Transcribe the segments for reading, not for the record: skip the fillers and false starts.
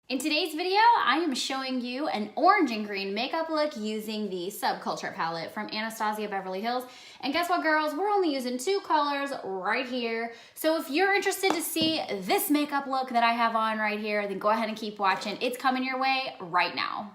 In today's video, I am showing you an orange and green makeup look using the Subculture palette from Anastasia Beverly Hills. And guess what, girls? We're only using 2 colors right here. So if you're interested to see this makeup look that I have on right here, then go ahead and keep watching. It's coming your way right now.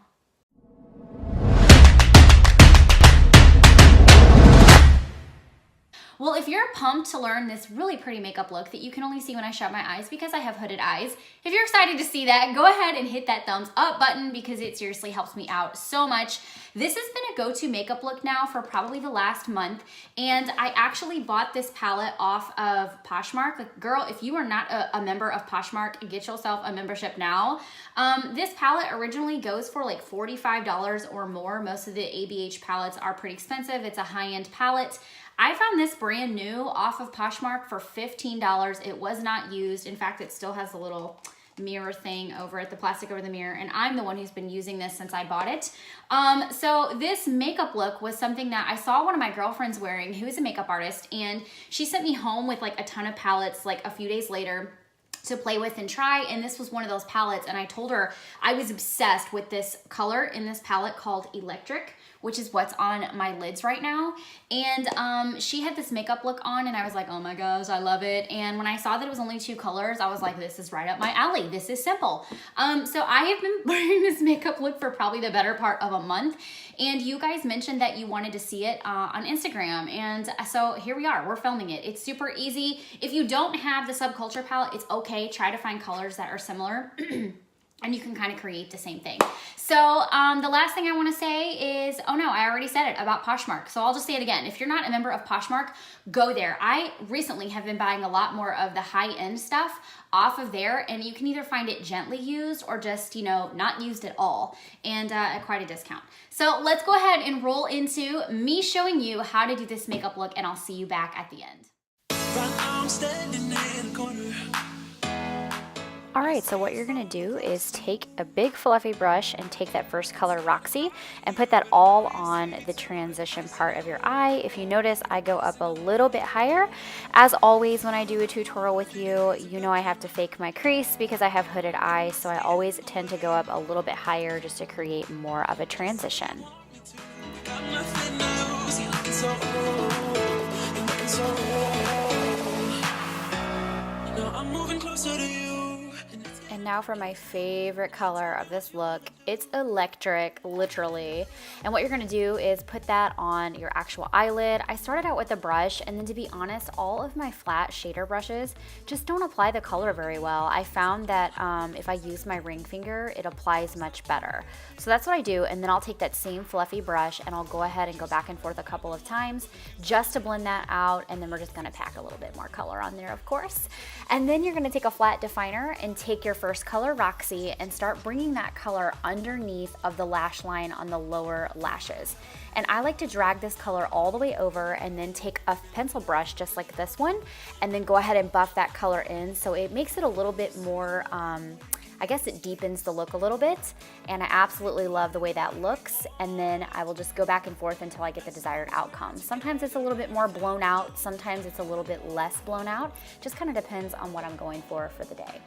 Well, if you're pumped to learn this really pretty makeup look that you can only see when I shut my eyes because I have hooded eyes, if you're excited to see that, go ahead and hit that thumbs up button because it seriously helps me out so much. This has been a go-to makeup look now for probably the last month, and I actually bought this palette off of Poshmark. Like, girl, if you are not a member of Poshmark, get yourself a membership now. This palette originally goes for like $45 or more. Most of the ABH palettes are pretty expensive. It's a high-end palette. I found this brand new off of Poshmark for $15. It was not used. In fact, it still has a little mirror thing over it, the plastic over the mirror, and I'm the one who's been using this since I bought it. So this makeup look was something that I saw one of my girlfriends wearing who is a makeup artist, and she sent me home with like a ton of palettes like a few days later to play with and try, and this was one of those palettes, and I told her I was obsessed with this color in this palette called Electric, which is what's on my lids right now. And she had this makeup look on, and I was like, oh my gosh, I love it. And when I saw that it was only 2 colors, I was like, this is right up my alley. This is simple. So I have been wearing this makeup look for probably the better part of a month, and you guys mentioned that you wanted to see it on Instagram, and so here we are, we're filming it. It's super easy. If you don't have the Subculture palette, it's okay. Try to find colors that are similar. And you can kind of create the same thing. So the last thing I want to say is, oh no, I already said it about Poshmark. So I'll just say it again. If you're not a member of Poshmark, go there. I recently have been buying a lot more of the high-end stuff off of there, and you can either find it gently used or just, you know, not used at all, and at quite a discount. So let's go ahead and roll into me showing you how to do this makeup look, and I'll see you back at the end. Right now I'm standing in the corner. Alright, so what you're going to do is take a big fluffy brush and take that first color, Roxy, and put that all on the transition part of your eye. If you notice, I go up a little bit higher. As always, when I do a tutorial with you, you know I have to fake my crease because I have hooded eyes, so I always tend to go up a little bit higher just to create more of a transition. Got nothing to lose, you're looking so old, you're looking so old. Now I'm moving closer to you. And now for my favorite color of this look. It's Electric, literally. And what you're gonna do is put that on your actual eyelid. I started out with a brush, and then to be honest, all of my flat shader brushes just don't apply the color very well. I found that if I use my ring finger, it applies much better. So that's what I do, and then I'll take that same fluffy brush and I'll go ahead and go back and forth a couple of times just to blend that out, and then we're just gonna pack a little bit more color on there, of course. And then you're gonna take a flat definer and take your first color, Roxy, and start bringing that color underneath of the lash line on the lower lashes. And I like to drag this color all the way over and then take a pencil brush just like this one and then go ahead and buff that color in, so it makes it a little bit more, I guess it deepens the look a little bit, and I absolutely love the way that looks. And then I will just go back and forth until I get the desired outcome. Sometimes it's a little bit more blown out, sometimes it's a little bit less blown out. Just kind of depends on what I'm going for the day.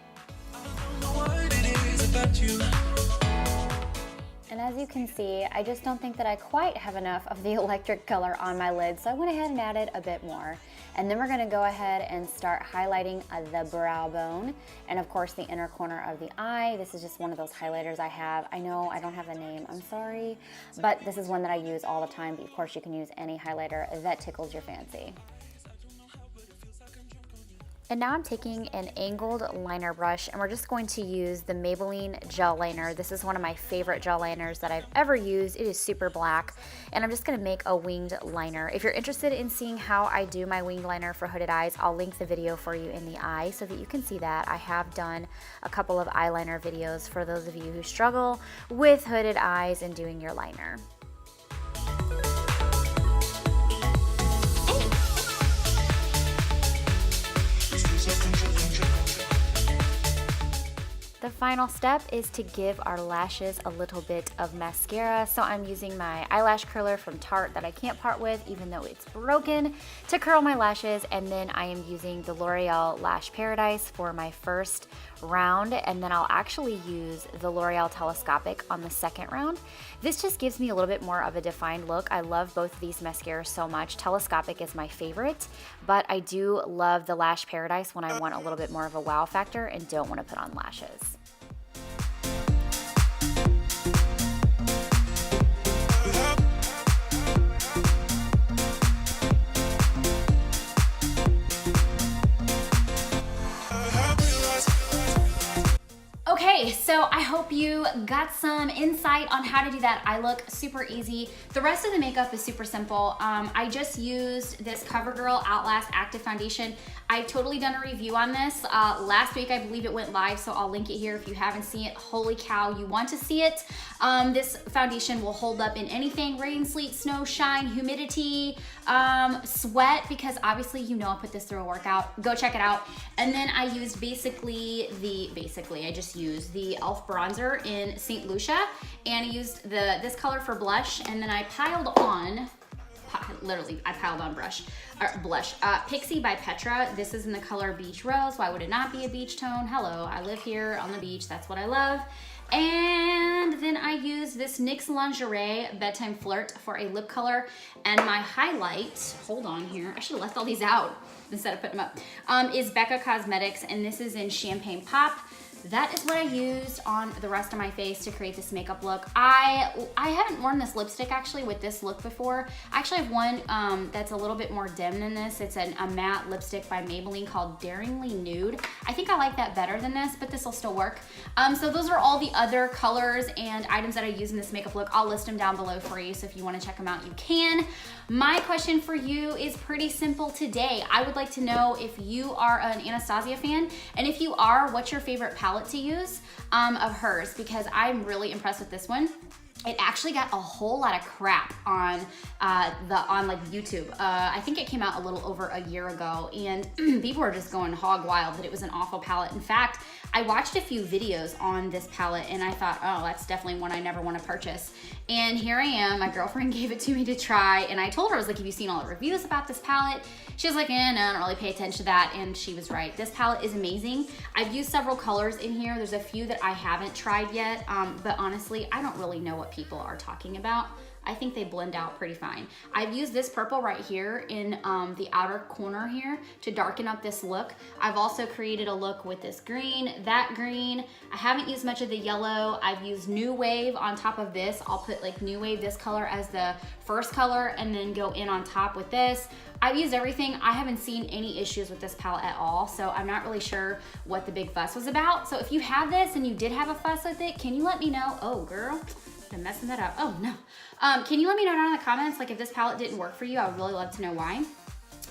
And as you can see, I just don't think that I quite have enough of the electric color on my lid, so I went ahead and added a bit more. And then we're gonna go ahead and start highlighting the brow bone, and of course the inner corner of the eye. This is just one of those highlighters I have. I know I don't have the name, I'm sorry, but this is one that I use all the time, but of course you can use any highlighter that tickles your fancy. And now I'm taking an angled liner brush, and we're just going to use the Maybelline gel liner. This is one of my favorite gel liners that I've ever used. It is super black, and I'm just gonna make a winged liner. If you're interested in seeing how I do my winged liner for hooded eyes, I'll link the video for you in the eye so that you can see that. I have done a couple of eyeliner videos for those of you who struggle with hooded eyes and doing your liner. The final step is to give our lashes a little bit of mascara. So I'm using my eyelash curler from Tarte that I can't part with even though it's broken to curl my lashes, and then I am using the L'Oreal Lash Paradise for my first round, and then I'll actually use the L'Oreal Telescopic on the second round. This just gives me a little bit more of a defined look. I love both of these mascaras so much. Telescopic is my favorite, but I do love the Lash Paradise when I want a little bit more of a wow factor and don't want to put on lashes. Okay, so I hope you got some insight on how to do that eye look. Super easy. The rest of the makeup is super simple. I just used this CoverGirl Outlast Active Foundation. I've totally done a review on this. Last week, I believe it went live, so I'll link it here if you haven't seen it. Holy cow, you want to see it. This foundation will hold up in anything, rain, sleet, snow, shine, humidity, sweat, because obviously you know I put this through a workout. Go check it out. And then I used I just used the e.l.f. bronzer in St. Lucia, and I used this color for blush, and then I piled on blush. Pixie by Petra. This is in the color Beach Rose. Why would it not be a beach tone? Hello, I live here on the beach. That's what I love. And then I use this NYX Lingerie Bedtime Flirt for a lip color. And my highlight, hold on here, I should have left all these out instead of putting them up, is Becca Cosmetics, and this is in Champagne Pop. That is what I used on the rest of my face to create this makeup look. I haven't worn this lipstick actually with this look before. I actually have one that's a little bit more dim than this. It's a matte lipstick by Maybelline called Daringly Nude. I think I like that better than this, but this will still work. So those are all the other colors and items that I use in this makeup look. I'll list them down below for you, so if you want to check them out, you can. My question for you is pretty simple today. I would like to know if you are an Anastasia fan, and if you are, what's your favorite palette to use of hers, because I'm really impressed with this one. It actually got a whole lot of crap on like YouTube. I think it came out a little over a year ago, and people were just going hog wild that it was an awful palette. In fact, I watched a few videos on this palette and I thought, oh, that's definitely one I never want to purchase. And here I am, my girlfriend gave it to me to try, and I told her, I was like, have you seen all the reviews about this palette? She was like, no, I don't really pay attention to that, and she was right. This palette is amazing. I've used several colors in here. There's a few that I haven't tried yet, but honestly, I don't really know what people are talking about. I think they blend out pretty fine. I've used this purple right here in the outer corner here to darken up this look. I've also created a look with this green, that green. I haven't used much of the yellow. I've used New Wave on top of this. I'll put like New Wave, this color, as the first color, and then go in on top with this. I've used everything. I haven't seen any issues with this palette at all, so I'm not really sure what the big fuss was about. So if you have this and you did have a fuss with it, can you let me know? Oh, girl. I'm messing that up. Oh no. Can you let me know down in the comments, like, if this palette didn't work for you? I would really love to know why.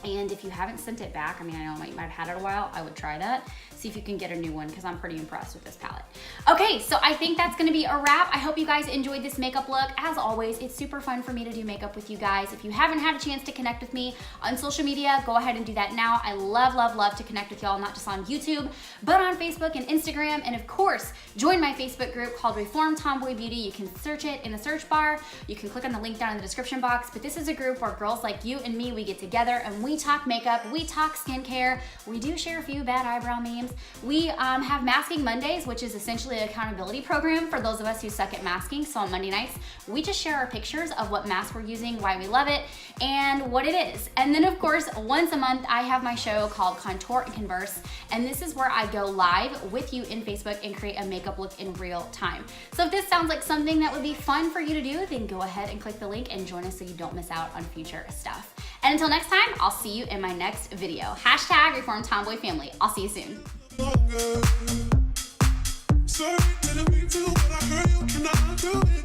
And if you haven't sent it back, I mean, I know you might have had it a while, I would try that. See if you can get a new one, because I'm pretty impressed with this palette. Okay, so I think that's gonna be a wrap. I hope you guys enjoyed this makeup look. As always, it's super fun for me to do makeup with you guys. If you haven't had a chance to connect with me on social media, go ahead and do that now. I love, love, love to connect with y'all, not just on YouTube, but on Facebook and Instagram. And of course, join my Facebook group called Reformed Tomboy Beauty. You can search it in the search bar. You can click on the link down in the description box. But this is a group where girls like you and me, we get together and we talk makeup, we talk skincare, we do share a few bad eyebrow memes. We have Masking Mondays, which is essentially an accountability program for those of us who suck at masking. So on Monday nights, we just share our pictures of what mask we're using, why we love it, and what it is. And then of course, once a month, I have my show called Contour and Converse, and this is where I go live with you in Facebook and create a makeup look in real time. So if this sounds like something that would be fun for you to do, then go ahead and click the link and join us so you don't miss out on future stuff. And until next time, I'll see you in my next video. Hashtag Reformed Tomboy Family. I'll see you soon. Sorry, didn't mean to, but I heard you cannot do it.